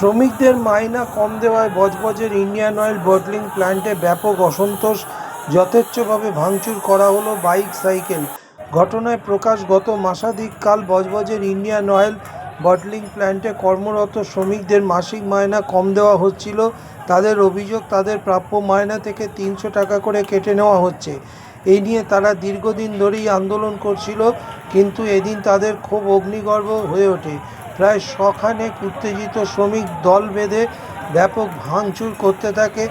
শ্রমিকদের মাইনা কম দেওয়ায় বজবজের Indian oil bottling প্ল্যান্টে ব্যাপক অসন্তোষ। যথেচ্ছভাবে ভাঙচুর করা হলো বাইক, সাইকেল। ঘটনায় প্রকাশ, গত মাসাধিক কাল বজবজের ইন্ডিয়ান অয়েল বটলিং প্ল্যান্টে কর্মরত শ্রমিকদের মাসিক মাইনা কম দেওয়া হচ্ছিল। তাদের অভিযোগ, তাদের প্রাপ্য মাইনা থেকে ৩০০ টাকা করে কেটে নেওয়া হচ্ছে। এই নিয়ে তারা দীর্ঘদিন ধরেই আন্দোলন করছিল, কিন্তু এদিন তাদের ক্ষোভ অগ্নিগর্ভ হয়ে ওঠে। প্রায় শখানেক উত্তেজিত শ্রমিক দল বেঁধে ব্যাপক ভাঙচুর করতে থাকে।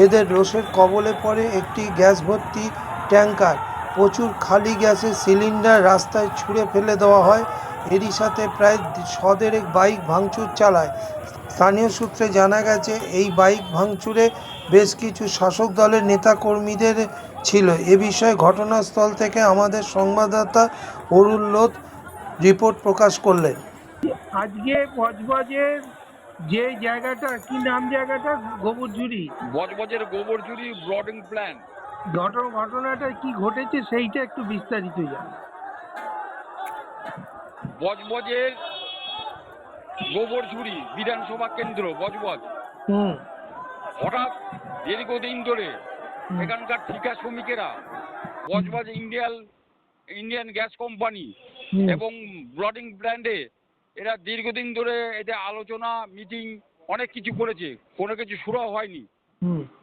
এদের রোষের কবলে পড়ে একটি গ্যাস ভর্তি ট্যাঙ্কার। প্রচুর খালি গ্যাসের সিলিন্ডার রাস্তায় ছুঁড়ে ফেলে দেওয়া হয়। এরই সাথে প্রায় ১০০ বাইক ভাঙচুর চালায়। স্থানীয় সূত্রে জানা গেছে, এই বাইক ভাঙচুরে বেশ কিছু শাসক দলের নেতাকর্মীদের ছিল। এ বিষয়ে ঘটনাস্থল থেকে আমাদের সংবাদদাতা অরুণ লোধ রিপোর্ট প্রকাশ করলেন। আজকে বজবজের যে জায়গাটা, কি নাম জায়গাটা? গোবরঝুরি। বজবজের গোবরঝুরি ব্রডিং প্ল্যান। ঘটনাটা কি ঘটেছে সেইটা একটু বিস্তারিত জান। বজবজের গোবরঝুরি বিধানসভা কেন্দ্র বজবজ। হঠাৎ দীর্ঘদিন ধরে এখানকার ঠিকা শ্রমিকেরা বজবজ ইন্ডিয়ান গ্যাস কোম্পানি এবং ব্রডিং প্ল্যান্টে এরা দীর্ঘদিন ধরে এদের আলোচনা, মিটিং অনেক কিছু করেছে, কোনো কিছু শুরু হয়নি।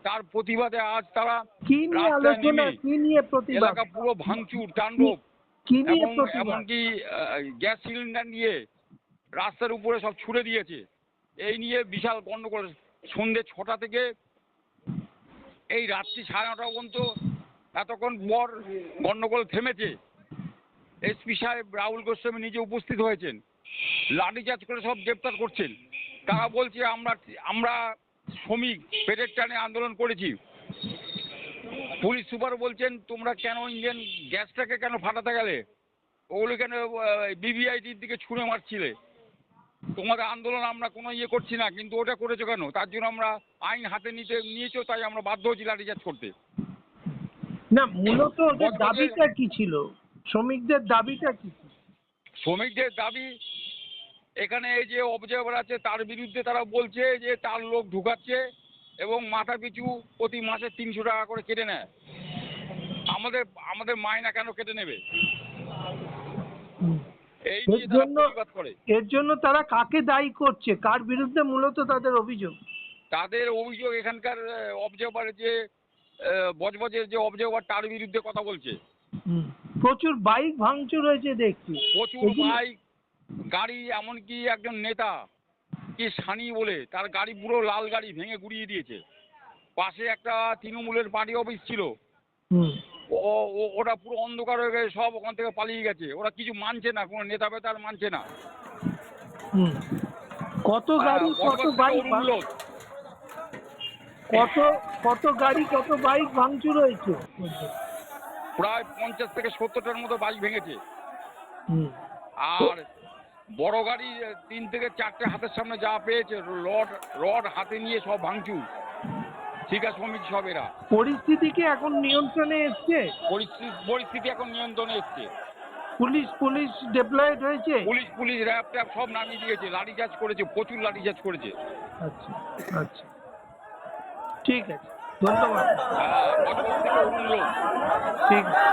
তার প্রতিবাদে আজ তারা এলাকা পুরো ভাঙচুর, তাণ্ডব, এমনকি গ্যাস সিলিন্ডার নিয়ে রাস্তার উপরে সব ছুড়ে দিয়েছে। এই নিয়ে বিশাল গন্ডগোল। সন্ধ্যে ৬টা থেকে এই রাত্রি ৯:৩০ পর্যন্ত এতক্ষণ পর গন্ডগোল থেমেছে। এসপি সাহেব রাহুল গোস্বামী নিজে উপস্থিত হয়েছেন, লাঠিচার্জ করে সব গ্রেপ্তার করছেন। তারা বলছে আমরা শ্রমিক পেটের টানে আন্দোলন করেছি। পুলিশ সুপার বলছেন, তোমরা কেন ইন্ডিয়ান গ্যাসটাকে কেন ফাটাতে গেলে? ওগুলো কেন বিবিআইটির দিকে ছুঁড়ে মারছিলে? তোমাদের আন্দোলন আমরা কোনো করছি না, কিন্তু ওটা করেছো কেন? তার জন্য আমরা আইন হাতে নিয়েছো, তাই আমরা বাধ্য হচ্ছি লাঠিচার্জ করতে। না, মূলত দাবিটা কি ছিল? শ্রমিকদের দাবিটা কি? শ্রমিকদের দাবি, এখানে এই যে অবজারভার আছে তার বিরুদ্ধে তারা বলছে যে তার লোক ঢুকাচ্ছে এবং মাথা পিছু প্রতি মাসে ৩০০ টাকা করে কেটে নেয়। আমাদের মাইনা কেন কেটে নেবে? এই নিয়ে তারা প্রতিবাদ করে। এর জন্য তারা কাকে দায়ী করছে? কার বিরুদ্ধে মূলত তাদের অভিযোগ? তাদের অভিযোগ এখানকার অবজারভার, যে বজবজের যে অবজারভার, তার বিরুদ্ধে কথা বলছে। প্রচুর বাইক ভাঙচুর হয়েছে দেখছি, প্রচুর বাইক, গাড়ি। এমনকি একজন নেতা কি সানি বলে, তার গাড়ি পুরো লাল গাড়ি ভেঙে গুড়িয়ে দিয়েছে। পাশে একটা তৃণমূলের পার্টি অফিস ছিল, ওটা পুরো অন্ধকার হয়ে গেছে, সব ওখান থেকে পালিয়ে গেছে। ওরা কিছু মানছে না, কোনো নেতা বেতার মানছে না। কত গাড়ি, কত বাইক, কত গাড়ি, কত বাইক ভাঙচুর হয়েছে? প্রায় ৫০ থেকে ৭০টার মতো বাইক ভেঙেছে। আর বড় গাড়ি ৩ থেকে ৪টে হাতের সামনে যা পেয়েছে, রড হাতে নিয়ে সব ভাঙচুর। ঠিক আছে, শ্রমিক সব এরা। পরিস্থিতি কি এখন নিয়ন্ত্রণে এসছে? পরিস্থিতি এখন নিয়ন্ত্রণে এসছে। পুলিশ ডেপ্লয়েড হয়েছে। পুলিশ র্যাব ট্যাব সব নামিয়ে দিয়েছে, লাঠিচার্জ করেছে, প্রচুর লাঠিচার্জ করেছে। আচ্ছা আচ্ছা, ঠিক আছে, ধন্যবাদ। হ্যাঁ, ঠিক আছে।